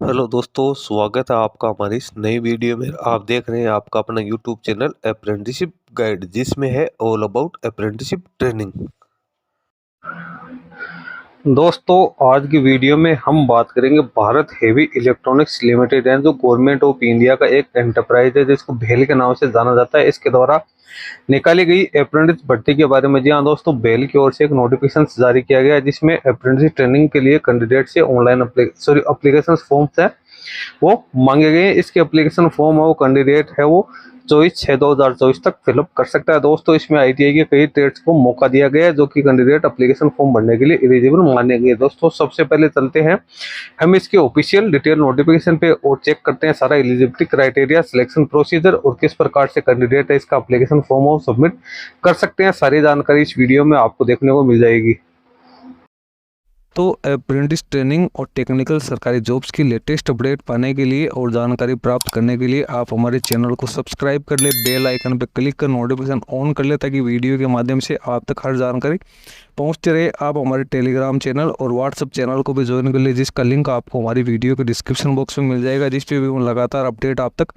Hello दोस्तों, स्वागत है आपका हमारी इस नई वीडियो में। आप देख रहे हैं आपका अपना यूट्यूब चैनल अप्रेंटिसशिप गाइड, जिसमें है ऑल अबाउट अप्रेंटिसशिप ट्रेनिंग। दोस्तों, आज की वीडियो में हम बात करेंगे भारत हेवी इलेक्ट्रॉनिक्स लिमिटेड है, जो गवर्नमेंट ऑफ इंडिया का एक एंटरप्राइज है जिसको भेल के नाम से जाना जाता है। इसके द्वारा निकाली गई अप्रेंटिस भर्ती के बारे में। जी हाँ दोस्तों, बेल की ओर से एक नोटिफिकेशन जारी किया गया है जिसमें अप्रेंटिस ट्रेनिंग के लिए कैंडिडेट से ऑनलाइन एप्लीकेशन फॉर्म्स है वो मांगे गए हैं। इसके एप्लीकेशन फॉर्म है वो कैंडिडेट है वो 24/6/2024 तक फिलअप कर सकता है। दोस्तों, इसमें आईटीआई के कई ट्रेड्स को मौका दिया गया है जो कि कैंडिडेट एप्लीकेशन फॉर्म भरने के लिए एलिजिबल माने गए। दोस्तों, सबसे पहले चलते हैं हम इसके ऑफिशियल डिटेल नोटिफिकेशन पे और चेक करते हैं सारा एलिजिबिलिटी क्राइटेरिया, सिलेक्शन प्रोसीजर और किस प्रकार से कैंडिडेट है इसका एप्लीकेशन फॉर्म सबमिट कर सकते हैं। सारी जानकारी इस वीडियो में आपको देखने को मिल जाएगी। तो अप्रेंटिस ट्रेनिंग और टेक्निकल सरकारी जॉब्स की लेटेस्ट अपडेट पाने के लिए और जानकारी प्राप्त करने के लिए आप हमारे चैनल को सब्सक्राइब कर ले, बेल आइकन पर क्लिक कर नोटिफिकेशन ऑन कर ले, ताकि वीडियो के माध्यम से आप तक हर जानकारी पहुंचते रहे। आप हमारे टेलीग्राम चैनल और व्हाट्सएप चैनल को भी ज्वाइन कर ले, जिसका लिंक आपको हमारी वीडियो के डिस्क्रिप्शन बॉक्स में मिल जाएगा, जिस पे भी मैं लगातार अपडेट आप तक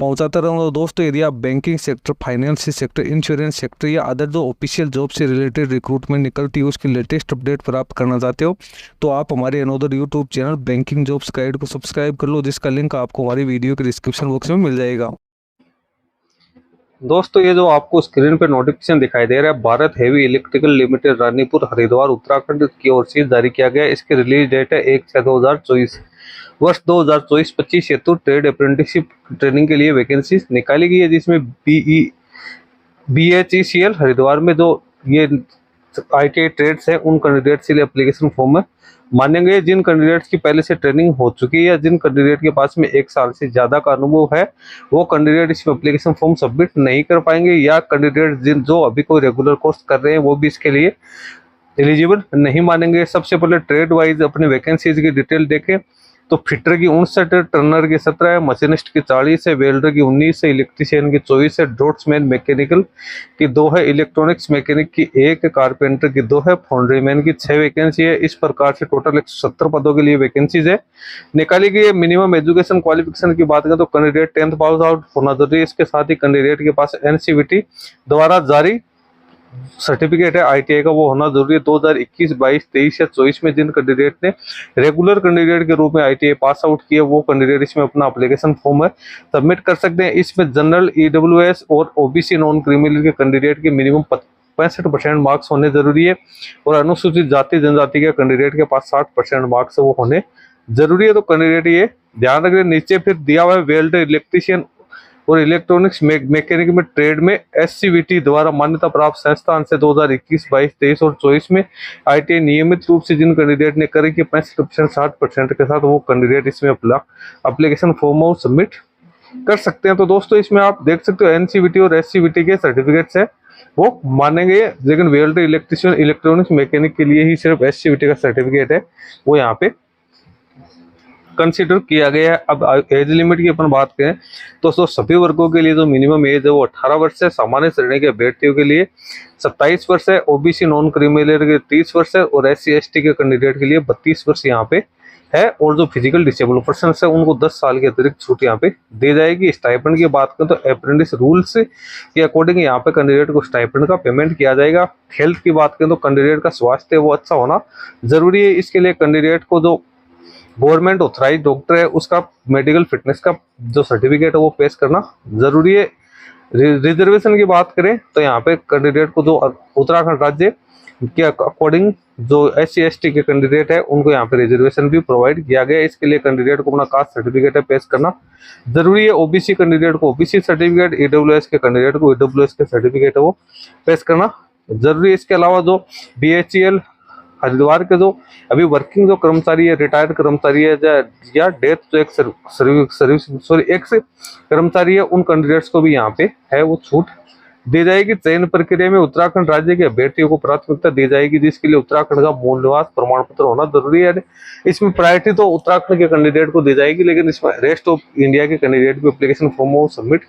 पहुंचाता रहूँगा। दोस्तों, यदि आप banking sector, finance sector, insurance sector या अदर जो ऑफिशियल जॉब से रिलेटेड रिक्रूटमेंट निकलती है उसकी लेटेस्ट अपडेट प्राप्त करना चाहते हो तो आप हमारे another YouTube channel banking jobs guide को सब्सक्राइब कर लो, जिसका लिंक आपको हमारी वीडियो के डिस्क्रिप्शन बॉक्स में मिल जाएगा। दोस्तों, ये जो आपको स्क्रीन पे नोटिफिकेशन दिखाई दे रहा है Bharat heavy electrical limited Ranipur Haridwar Uttarakhand की ओर से जारी किया गया है। इसकी रिलीज डेट है 1/6/2024। वर्ष 2024-25 हेतु ट्रेड अप्रेंटिसशिप ट्रेनिंग के लिए वैकेंसी निकाली गई है, जिसमें BHECL हरिद्वार में जो ये ITI ट्रेड्स है उन कैंडिडेट्स के लिए एप्लीकेशन फॉर्म में माने गए। जिन कैंडिडेट्स की पहले से ट्रेनिंग हो चुकी है या जिन कैंडिडेट के पास में 1 साल से ज्यादा का अनुभव है वो कैंडिडेट इसमें एप्लीकेशन फॉर्म सबमिट नहीं कर पाएंगे, या कैंडिडेट जिन जो अभी कोई रेगुलर कोर्स कर रहे हैं वो भी इसके लिए एलिजिबल नहीं मानेंगे। सबसे पहले ट्रेड वाइज अपने वैकेंसीज की डिटेल देखें तो फिटर की 59 है, टर्नर की 17 है, मशीनिस्ट की 40 है, वेल्डर की 19 है, इलेक्ट्रीशियन की 24 है, ड्रोट्समैन मैकेनिकल की 2 है, इलेक्ट्रॉनिक्स मैकेनिक की 1 है, कारपेंटर की 2 है, फाउंड्रीमैन की 6 वैकेंसी है। इस प्रकार से टोटल 170 पदों के लिए वैकेंसीज है निकाली गई है। मिनिमम एजुकेशन क्वालिफिकेशन की बात करें तो कैंडिडेट 10th पास आउट होना जरूरी है। इसके साथ ही कैंडिडेट के पास NCVT द्वारा जारी सर्टिफिकेट है ITI का वो होना जरूरी है। 2021, 22, 23 या 24 में जिन कैंडिडेट ने रेगुलर कैंडिडेट के रूप में ITI पास आउट किया वो कैंडिडेट इसमें अपना एप्लीकेशन फॉर्म है सबमिट कर सकते हैं। इसमें जनरल, EWS और OBC नॉन क्रिमिनल के कैंडिडेट के मिनिमम 65% मार्क्स होने जरूरी है, और अनुसूचित जाति जनजाति के कैंडिडेट के पास 60% मार्क्स वो होने जरूरी है। तो कैंडिडेट ये ध्यान रखें। नीचे फिर दिया हुआ है वेल्डर, इलेक्ट्रीशियन और इलेक्ट्रॉनिक्स मैकेनिक में ट्रेड में SCVT द्वारा मान्यता प्राप्त संस्थान से 2021, 22, 23 और 24 में ITI नियमित रूप से जिन कैंडिडेट ने करी कि 65%, 60% के साथ वो कैंडिडेट इसमें अपना एप्लीकेशन फॉर्म सबमिट कर सकते हैं। तो दोस्तों, इसमें आप देख सकते हो NCVT और SCVT के सर्टिफिकेट्स है वो मानेंगे, लेकिन वेल्डर, इलेक्ट्रीशियन, इलेक्ट्रॉनिक्स मैकेनिक के लिए ही सिर्फ SCVT का सर्टिफिकेट है वो यहाँ पे कंसीडर किया गया है। अब एज लिमिट की अपन बात करें तो सभी वर्गों के लिए जो मिनिमम एज है वो 18 वर्ष है, सामान्य श्रेणी के अभ्यर्थियों के लिए 27 वर्ष है, OBC नॉन क्रिमिनल के 30 वर्ष है और SC/ST के कैंडिडेट के लिए 32 वर्ष यहाँ पे है, और जो फिजिकल डिसेबल पर्सन है उनको 10 साल के अतिरिक्त छूट यहाँ पे दी जाएगी। स्टाइपेंड की बात करें तो अप्रेंटिस रूल्स के अकॉर्डिंग यहाँ पे कैंडिडेट को स्टाइपेंड का पेमेंट किया जाएगा। हेल्थ की बात करें तो कैंडिडेट का स्वास्थ्य वो अच्छा होना जरूरी है। इसके लिए कैंडिडेट को जो गवर्नमेंट ऑथराइज डॉक्टर है उसका मेडिकल फिटनेस का जो सर्टिफिकेट है वो पेश करना जरूरी है। रिजर्वेशन की बात करें तो यहाँ पे कैंडिडेट को जो उत्तराखंड राज्य के अकॉर्डिंग जो SC/ST के कैंडिडेट है उनको यहाँ पे रिजर्वेशन भी प्रोवाइड किया गया है। इसके लिए कैंडिडेट को अपना कास्ट सर्टिफिकेट है पेश करना जरूरी है। OBC कैंडिडेट को OBC सर्टिफिकेट, EWS के कैंडिडेट को EWS के सर्टिफिकेट है वो पेश करना जरूरी है। इसके अलावा जो BHEL हरिद्वार के जो अभी वर्किंग जो कर्मचारी है, रिटायर्ड कर्मचारी है या डेथ जो एक एक्स कर्मचारी है, उन कैंडिडेट्स को भी यहाँ पे है वो छूट दी जाएगी। चयन प्रक्रिया में उत्तराखंड राज्य के अभ्यर्थियों को प्राथमिकता दी जाएगी, जिसके लिए उत्तराखंड का मूल निवास प्रमाण पत्र होना जरूरी है। इसमें प्रायोरिटी तो उत्तराखंड के कैंडिडेट को दी जाएगी, लेकिन इसमें रेस्ट ऑफ इंडिया के कैंडिडेट भी एप्लीकेशन फॉर्म सबमिट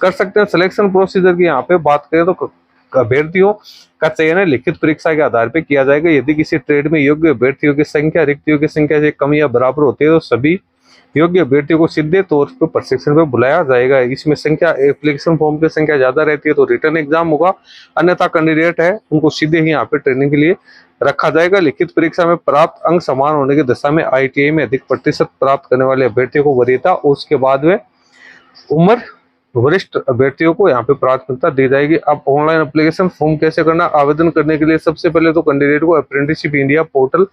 कर सकते हैं। सिलेक्शन प्रोसीजर की यहाँ पे बात करें तो अभ्यर्थियों का चयन लिखित परीक्षा के आधार पर किया जाएगा। यदि किसी ट्रेड में योग्य अभ्यर्थियों की संख्या रिक्तियों की संख्या से कम या बराबर होती है तो सभी योग्य अभ्यर्थियों को सीधे तौर पर प्रशिक्षण पे बुलाया जाएगा। इसमें संख्या एप्लीकेशन फॉर्म की संख्या ज्यादा रहती है तो रिटर्न एग्जाम होगा, अन्यथा कैंडिडेट है उनको सीधे ही यहाँ पे ट्रेनिंग के लिए रखा जाएगा। लिखित परीक्षा में प्राप्त अंक समान होने की दशा में ITI में अधिक प्रतिशत प्राप्त करने वाले अभ्यर्थियों को वरीयता, उसके बाद में उम्र वरिष्ठ अभ्यर्थियों को यहाँ पे प्राथमिकता दी जाएगी। अब ऑनलाइन एप्लीकेशन फॉर्म कैसे करना, आवेदन करने के लिए सबसे पहले तो कैंडिडेट को अप्रेंटिसशिप इंडिया पोर्टल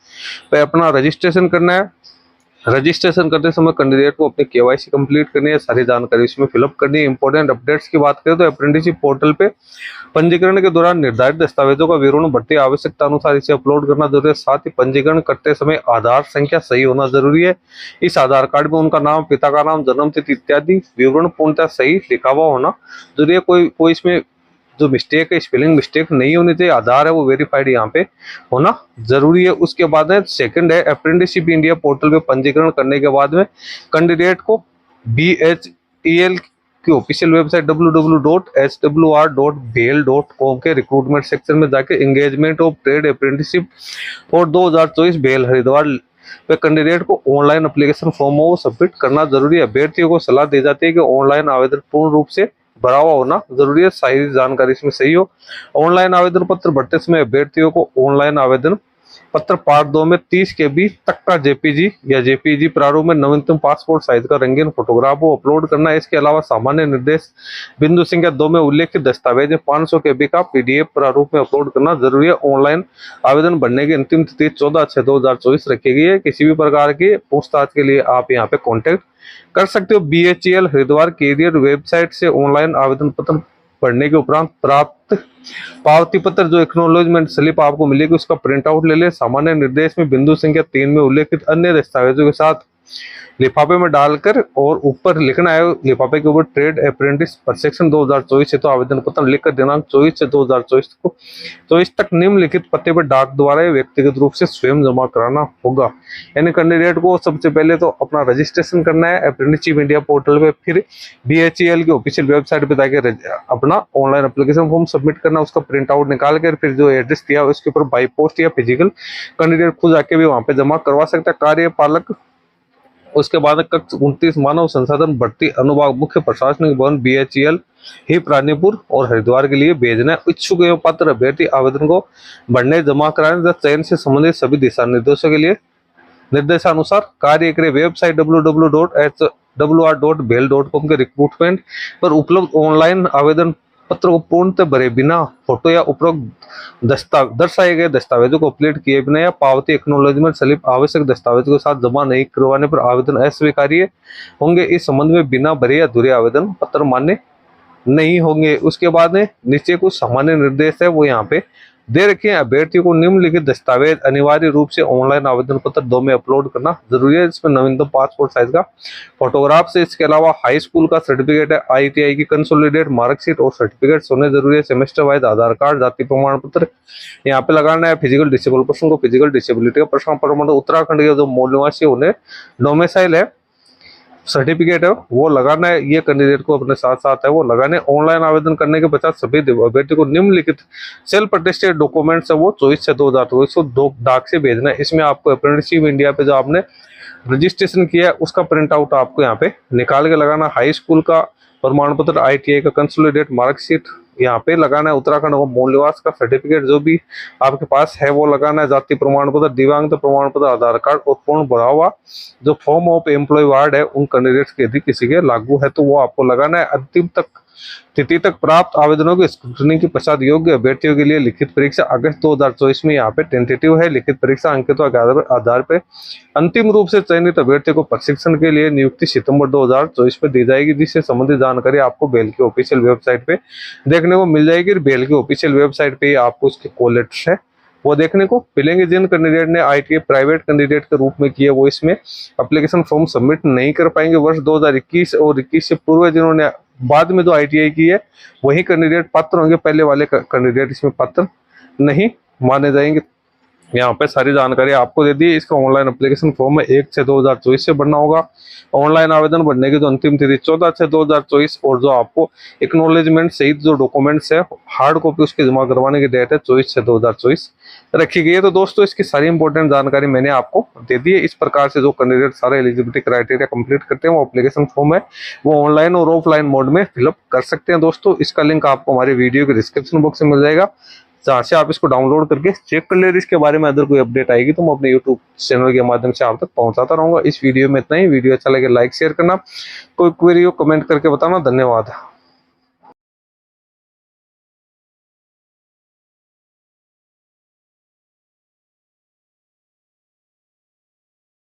पे अपना रजिस्ट्रेशन करना है। रजिस्ट्रेशन करते समय कैंडिडेट को अपनी KYC कंप्लीट करनी है, सारी जानकारी इसमें फिलअप करनी है। इंपॉर्टेंट अपडेट्स की बात करें तो अप्रेंटिसशिप पोर्टल पे पंजीकरण के दौरान निर्धारित दस्तावेजों का विवरण भरती आवश्यकता अनुसार इसे अपलोड करना जरूरी है। साथ ही पंजीकरण करते समय आधार संख्या सही होना जरूरी है। इस आधार कार्ड में उनका नाम, पिता का नाम, जन्म तिथि इत्यादि विवरण पूर्णतः सही लिखा हुआ होना जरूरी है। कोई इसमें जो मिस्टेक है, स्पेलिंग मिस्टेक नहीं होनी चाहिए। आधार है वो वेरीफाइड यहाँ पे होना जरूरी है। उसके बाद है सेकंड है अप्रेंटिसशिप इंडिया पोर्टल पे पंजीकरण करने के बाद में कैंडिडेट को BHEL की ऑफिशियल वेबसाइट www.hwr.bhel.com के रिक्रूटमेंट सेक्शन में जाके एंगेजमेंट ऑफ ट्रेड अप्रेंटिसशिप और 2024 बेल हरिद्वार पे कैंडिडेट को ऑनलाइन एप्लीकेशन फॉर्म वो सबमिट करना जरूरी है। अभ्यर्थियों को सलाह दी जाती है कि ऑनलाइन आवेदन पूर्ण रूप से भरा हुआ होना जरूरी है, सारी जानकारी इसमें सही हो। ऑनलाइन आवेदन पत्र भरते समय अभ्यर्थियों को ऑनलाइन आवेदन पत्र पार्ट 2 में 30 KB तक का JPG या JPG प्रारूप में नवीनतम पासपोर्ट साइज का रंगीन फोटोग्राफ को अपलोड करना है। इसके अलावा सामान्य निर्देश बिंदु संख्या 2 में उल्लेखित दस्तावेज 500 KB का PDF प्रारूप में अपलोड करना जरूरी है। ऑनलाइन आवेदन भरने की अंतिम तिथि 14/6/2024 रखी गई है। किसी भी प्रकार की पूछताछ के लिए आप यहाँ पे कॉन्टेक्ट कर सकते हो। BHEL हरिद्वार कैरियर वेबसाइट से ऑनलाइन आवेदन पत्र पढ़ने के उपरांत प्राप्त पावती पत्र जो एक्नॉलेजमेंट स्लिप आपको मिलेगी उसका प्रिंट आउट ले ले। सामान्य निर्देश में बिंदु संख्या 3 में उल्लेखित अन्य दस्तावेजों के साथ लिफाफे में डालकर और ऊपर लिखना है लिफाफे के ऊपर ट्रेड अप्रेंटिस प्रशिक्षण 2024 से तो आवेदन पत्र लिखकर दिनांक 24 से 2024 को 24 तक निम्नलिखित पते पर डाक द्वारा व्यक्तिगत रूप से स्वयं जमा कराना होगा। यानी कैंडिडेट को सबसे पहले तो अपना रजिस्ट्रेशन करना है अप्रेंटिसशिप इंडिया पोर्टल पे, फिर BHEL की ऑफिशियल वेबसाइट पे जाकर अपना ऑनलाइन एप्लीकेशन फॉर्म सबमिट करना, उसका प्रिंट आउट निकाल कर फिर जो एड्रेस दिया उसके ऊपर बाई पोस्ट या फिजिकल कैंडिडेट खुद आके भी वहां पे जमा करवा सकता है। कार्यपालक उसके बाद कक्ष 29 मानव संसाधन भर्ती अनुभाग मुख्य प्रशासनिक भवन BHEL ही प्राणीपुर और हरिद्वार के लिए भेजना है। इच्छुक एवं पात्र अभ्यर्थी आवेदन को भरने जमा कराने तथा चयन से संबंधित सभी दिशा निर्देशों के लिए निर्देशानुसार कार्य करें। वेबसाइट www.hwr.bhel.com के रिक्रूटमेंट पर उपलब्ध ऑनलाइन आवेदन पत्र को पूर्णतः भरे बिना फोटो या उपरोक्त दर्शाए गए दस्तावेजों को अपलोड किए बिना या पावती एक्नॉलेजमेंट स्लिप आवश्यक दस्तावेजों के साथ जमा नहीं करवाने पर आवेदन अस्वीकार्य होंगे। इस संबंध में बिना भरे अधूरे आवेदन पत्र मान्य नहीं होंगे। उसके बाद नीचे कुछ सामान्य निर्देश है वो यहाँ पे दे रखे हैं। अभ्यर्थियों को निम्नलिखित दस्तावेज अनिवार्य रूप से ऑनलाइन आवेदन पत्र 2 में अपलोड करना जरूरी है, जिसमें नवीनतम पासपोर्ट साइज का फोटोग्राफ से इसके अलावा हाई स्कूल का सर्टिफिकेट है, ITI की कंसोलिडेट मार्कशीट और सर्टिफिकेट होने जरूरी है। सेमेस्टर वाइज आधार कार्ड, जाति प्रमाण पत्र यहाँ पे लगाना है। फिजिकल डिसेबल पर्सन को फिजिकल डिसेबिलिटी का प्रमाण पत्र, उत्तराखंड के जो मूल निवासी उन्हें डोमिसाइल है सर्टिफिकेट है वो लगाना है। ये कैंडिडेट को अपने साथ साथ है वो लगाने। ऑनलाइन आवेदन करने के पश्चात सभी अभ्यर्थी को निम्नलिखित सेल्फ अटेस्टेड डॉक्यूमेंट्स है वो 24 से 2024 को 2 डाक से भेजना है। इसमें आपको अप्रेंटिसशिप इंडिया पे जो आपने रजिस्ट्रेशन किया है उसका प्रिंट आउट आपको यहाँ पे निकाल के लगाना। हाई स्कूल का प्रमाण पत्र, ITI का कंसोलिडेट मार्कशीट यहाँ पे लगाना है। उत्तराखंड को मूल निवास का सर्टिफिकेट जो भी आपके पास है वो लगाना है। जाति प्रमाण पत्र, दिव्यांगता प्रमाण पत्र, आधार कार्ड और पूर्ण भरा हुआ जो फॉर्म ऑफ एम्प्लॉय वार्ड है उन कैंडिडेट्स के यदि किसी के लागू है तो वो आपको लगाना है। अंतिम तिथि तक प्राप्त आवेदनों की स्क्रूटनी के पश्चात योग्य अभ्यर्थियों के लिए लिखित परीक्षा अगस्त 2024 में यहाँ पे टेंटेटिव है। लिखित परीक्षा अंकितों के आधार पर अंतिम रूप से चयनित अभ्यर्थियों को प्रशिक्षण के लिए नियुक्ति सितंबर 2024 में दी जाएगी, जिससे संबंधित जानकारी आपको बेल की ऑफिशियल वेबसाइट पे देखने को मिल जाएगी। बेल की ऑफिशियल वेबसाइट पे आपको उसके कॉल लेटर्स है वो देखने को मिलेंगे। जिन कैंडिडेट ने ITI प्राइवेट कैंडिडेट के रूप में किया वो इसमें एप्लीकेशन फॉर्म सबमिट नहीं कर पाएंगे। वर्ष 2021 और 21 से पूर्व जिन्होंने बाद में जो ITI की है वही कैंडिडेट पात्र होंगे, पहले वाले कैंडिडेट इसमें पात्र नहीं माने जाएंगे। यहाँ पे सारी जानकारी आपको दे दी। इसका ऑनलाइन एप्लीकेशन फॉर्म है 1/6/2024 से भरना होगा। ऑनलाइन आवेदन भरने की जो अंतिम तिथि 14/6/2024 और जो आपको एक्नॉलेजमेंट सहित जो डॉक्यूमेंट्स है हार्ड कॉपी उसकी जमा करवाने की डेट है 24/6/2024 रखी गई है। तो दोस्तों इसकी सारी इंपॉर्टेंट जानकारी मैंने आपको दे दी है। इस प्रकार से जो कैंडिडेट सारे एलिजिबिलिटी क्राइटेरिया कंप्लीट करते हैं वो एप्लीकेशन फॉर्म है वो ऑनलाइन और ऑफलाइन मोड में फिलअप कर सकते हैं। दोस्तों इसका लिंक आपको हमारे वीडियो के डिस्क्रिप्शन बॉक्स में मिल जाएगा, जहाँ से आप इसको डाउनलोड करके चेक कर ले। इसके बारे में अगर कोई अपडेट आएगी तो मैं अपने यूट्यूब चैनल के माध्यम से आप तक पहुंचाता रहूंगा। इस वीडियो में इतना ही। वीडियो अच्छा लगे लाइक शेयर करना, कोई क्वेरी हो कमेंट करके बताना। धन्यवाद।